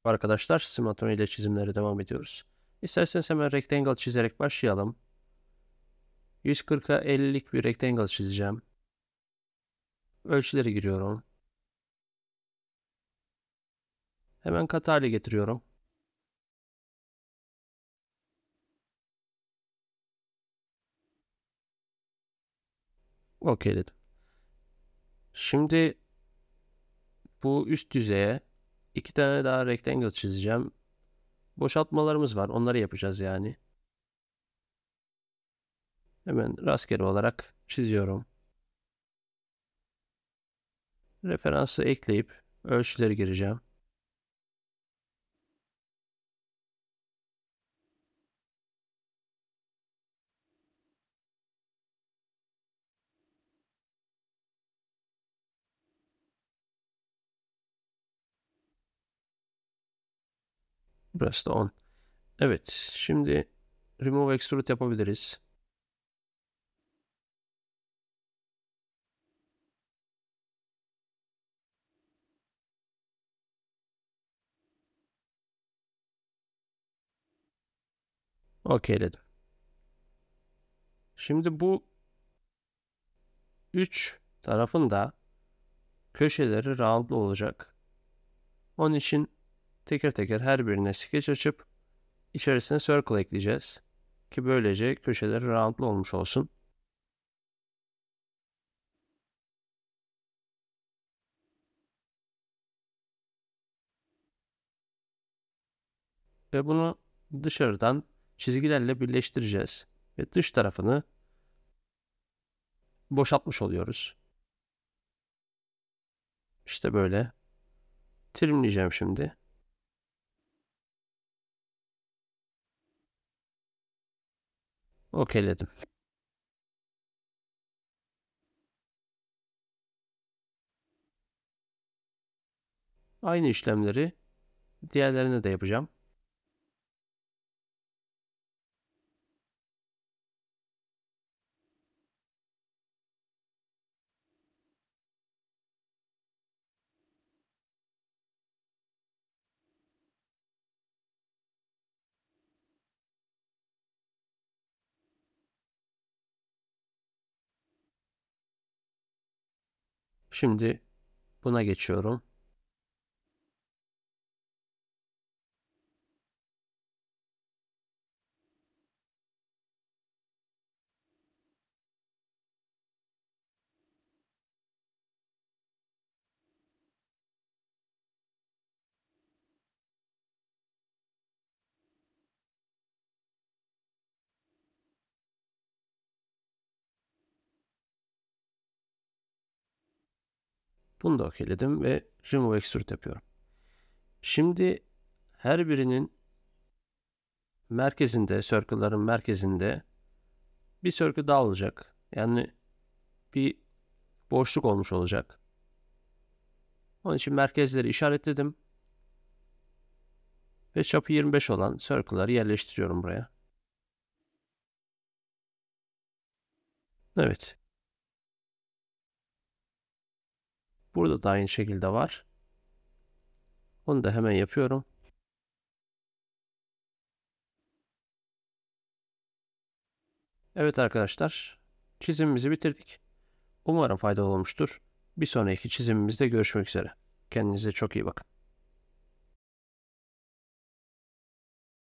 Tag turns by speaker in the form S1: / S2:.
S1: Arkadaşlar, Simatron ile çizimlere devam ediyoruz. İsterseniz hemen rectangle çizerek başlayalım. 140'a 50'lik bir rectangle çizeceğim. Ölçüleri giriyorum. Hemen katı hale getiriyorum. Okeyledim. Şimdi bu üst yüzeye 2 tane daha rectangle çizeceğim. Boşaltmalarımız var. Onları yapacağız yani. Hemen rastgele olarak çiziyorum. Referansı ekleyip ölçüleri gireceğim. Burası da 10. Evet, şimdi remove extrude yapabiliriz. Okeyledim. Şimdi bu 3 tarafın da köşeleri roundlu olacak. Onun için teker teker her birine skeç açıp içerisine circle ekleyeceğiz. Ki böylece köşeleri roundlu olmuş olsun. Ve bunu dışarıdan çizgilerle birleştireceğiz. Ve dış tarafını boşaltmış oluyoruz. İşte böyle. Trimleyeceğim şimdi. Okeyledim. Aynı işlemleri diğerlerine de yapacağım. Şimdi buna geçiyorum. Bunu da okeyledim ve remove extrude yapıyorum. Şimdi her birinin merkezinde, circle'ların merkezinde bir circle daha olacak. Yani bir boşluk olmuş olacak. Onun için merkezleri işaretledim. Ve çapı 25 olan circle'ları yerleştiriyorum buraya. Evet. Burada da aynı şekilde var. Onu da hemen yapıyorum. Evet arkadaşlar. Çizimimizi bitirdik. Umarım faydalı olmuştur. Bir sonraki çizimimizde görüşmek üzere. Kendinize çok iyi bakın.